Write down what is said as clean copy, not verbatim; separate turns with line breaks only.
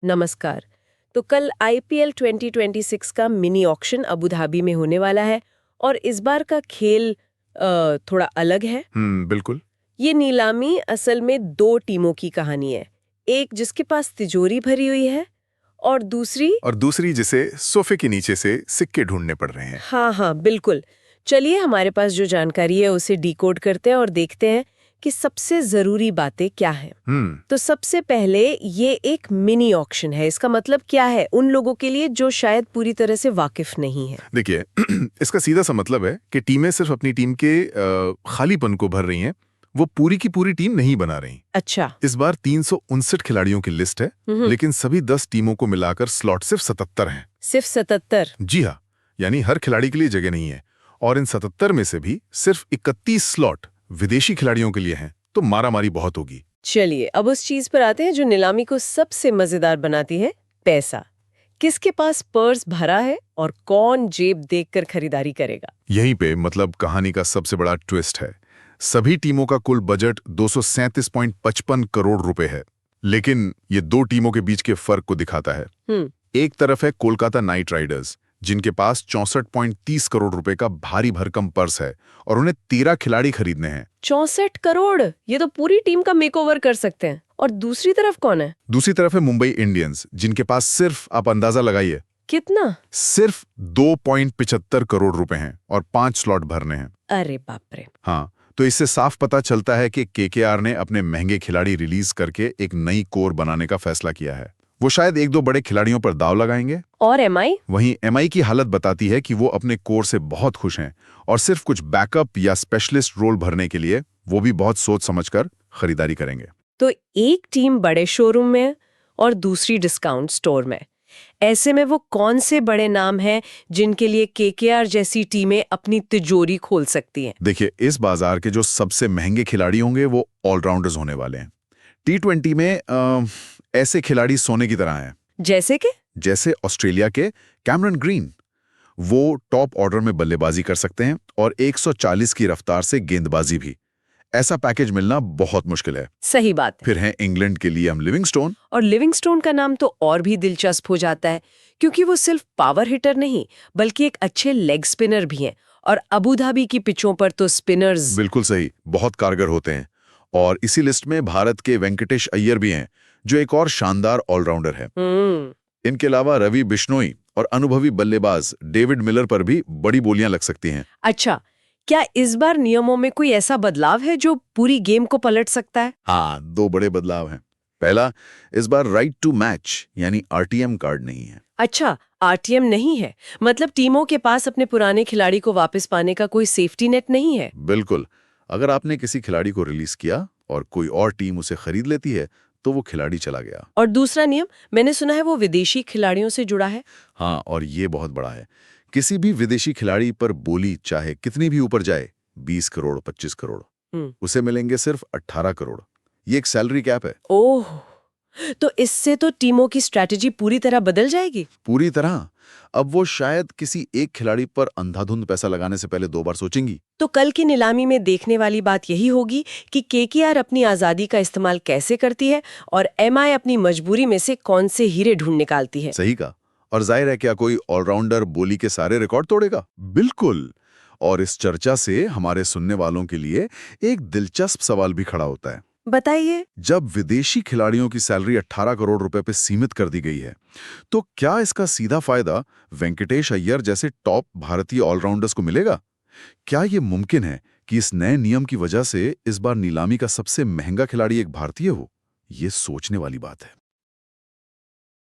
नमस्कार। तो कल आईपीएल 2026 का मिनी ऑक्शन अबू धाबी में होने वाला है और इस बार का खेल थोड़ा अलग है।
बिल्कुल।
ये नीलामी असल में दो टीमों की कहानी है। एक जिसके पास तिजोरी भरी हुई है और दूसरी
जिसे सोफे के नीचे से सिक्के ढूंढने पड़ रहे हैं।
हाँ हाँ बिल्कुल। चलिए हमारे पास जो जानकारी है उसे डिकोड करते हैं और देखते हैं कि सबसे जरूरी बातें क्या हैं। तो सबसे पहले ये एक मिनी ऑक्शन है। इसका मतलब क्या है उन लोगों के लिए जो शायद पूरी तरह से वाकिफ नहीं है?
देखिए इसका सीधा सा मतलब है कि टीमें सिर्फ अपनी टीम के खालीपन को भर रही हैं, वो पूरी की पूरी टीम नहीं बना रही।
अच्छा।
इस बार 359 खिलाड़ियों की लिस्ट है, लेकिन सभी 10 टीमों को मिलाकर स्लॉट सिर्फ 77 हैं।
सिर्फ 77?
जी हाँ, यानी हर खिलाड़ी के लिए जगह नहीं है। और इन 77 में से भी सिर्फ 31 स्लॉट विदेशी खिलाड़ियों के लिए हैं, तो मारामारी बहुत होगी।
चलिए अब उस चीज पर आते हैं जो नीलामी को सबसे मजेदार बनाती है, पैसा। किसके पास पर्स भरा है और कौन जेब देखकर खरीदारी करेगा?
यहीं पे मतलब कहानी का सबसे बड़ा ट्विस्ट है। सभी टीमों का कुल बजट 237.55 करोड़ रुपए है, लेकिन ये दो टीमों के बीच के फर्क को दिखाता है। एक तरफ है कोलकाता नाइट राइडर्स, जिनके पास 64.30 करोड़ रुपए का भारी भरकम पर्स है और उन्हें 13 खिलाड़ी खरीदने हैं।
64 करोड़? ये तो पूरी टीम का मेकओवर कर सकते हैं। और दूसरी तरफ कौन है?
दूसरी तरफ है मुंबई इंडियंस, जिनके पास सिर्फ, आप अंदाजा लगाइए
कितना?
सिर्फ 2.75 करोड़ रुपए हैं और 5 स्लॉट भरने हैं।
अरे बाप रे।
हाँ, तो इससे साफ पता चलता है कि केकेआर ने अपने महंगे खिलाड़ी रिलीज करके एक नई कोर बनाने का फैसला किया है। वो शायद एक दो बड़े खिलाड़ियों पर दाव लगाएंगे।
और एमआई?
वहीं एमआई की हालत बताती है कि वो अपने कोर से बहुत खुश हैं और सिर्फ कुछ बैकअप या स्पेशलिस्ट रोल भरने के लिए वो भी बहुत सोच समझकर खरीदारी करेंगे।
तो एक टीम बड़े शोरूम में और दूसरी डिस्काउंट स्टोर में। ऐसे में वो कौन से बड़े नाम हैं जिनके लिए केकेआर जैसी टीमें अपनी तिजोरी खोल सकती हैं?
देखिए, इस बाजार के जो सबसे महंगे खिलाड़ी होंगे वो ऑलराउंडर्स होने वाले हैं। T20 में ऐसे खिलाड़ी सोने की तरह हैं। जैसे ऑस्ट्रेलिया के कैमरन ग्रीन। वो टॉप ऑर्डर में बल्लेबाजी कर सकते हैं और 140 की रफ्तार से गेंदबाजी भी। ऐसा पैकेज मिलना बहुत मुश्किल है।
सही बात है।
फिर हैं इंग्लैंड के लिए हम लिविंगस्टोन।
और लिविंगस्टोन का नाम तो और भी दिलचस्प हो जाता है, क्योंकि वो सिर्फ पावर हिटर नहीं बल्कि एक अच्छे लेग स्पिनर भी हैं। और अबू धाबी की पिचों पर तो स्पिनर्स
बिल्कुल सही, बहुत कारगर होते हैं। और इसी लिस्ट में भारत के वेंकटेश अय्यर भी हैं, जो एक और शानदार ऑलराउंडर है। इनके अलावा रवि बिश्नोई और अनुभवी बल्लेबाज डेविड मिलर पर भी बड़ी बोलियां लग सकती हैं।
अच्छा, क्या इस बार नियमों में कोई ऐसा बदलाव है जो पूरी गेम को पलट सकता है?
हाँ, दो बड़े बदलाव हैं। पहला, इस बार राइट टू मैच यानी आरटीएम कार्ड नहीं है।
अच्छा, आरटीएम नहीं है, मतलब टीमों के पास अपने पुराने खिलाड़ी को वापस पाने का कोई सेफ्टी नेट नहीं है।
बिल्कुल। अगर आपने किसी खिलाड़ी को रिलीज किया और कोई और टीम उसे खरीद लेती है तो वो खिलाड़ी चला गया।
और दूसरा नियम मैंने सुना है वो विदेशी खिलाड़ियों से जुड़ा है।
हाँ, और ये बहुत बड़ा है। किसी भी विदेशी खिलाड़ी पर बोली चाहे कितनी भी ऊपर जाए, 20 करोड़ 25 करोड़, उसे मिलेंगे सिर्फ 18 करोड़। ये एक सैलरी कैप है।
ओह, तो इससे तो टीमों की स्ट्रैटेजी पूरी तरह बदल जाएगी।
पूरी तरह। अब वो शायद किसी एक खिलाड़ी पर अंधाधुंध पैसा लगाने से पहले 2 बार सोचेंगी।
तो कल की नीलामी में देखने वाली बात यही होगी कि केकेआर अपनी आजादी का इस्तेमाल कैसे करती है और एमआई अपनी मजबूरी में से कौन से हीरे ढूंढ निकालती है।
सही कहा। और जाहिर है, क्या कोई ऑलराउंडर बोली के सारे रिकॉर्ड तोड़ेगा? बिल्कुल। और इस चर्चा से हमारे सुनने वालों के लिए एक दिलचस्प सवाल भी खड़ा होता है।
बताइए।
जब विदेशी खिलाड़ियों की सैलरी 18 करोड़ रुपए पे सीमित कर दी गई है, तो क्या इसका सीधा फायदा वेंकटेश अय्यर जैसे टॉप भारतीय ऑलराउंडर्स को मिलेगा? क्या ये मुमकिन है कि इस नए नियम की वजह से इस बार नीलामी का सबसे महंगा खिलाड़ी एक भारतीय हो? ये सोचने वाली बात है।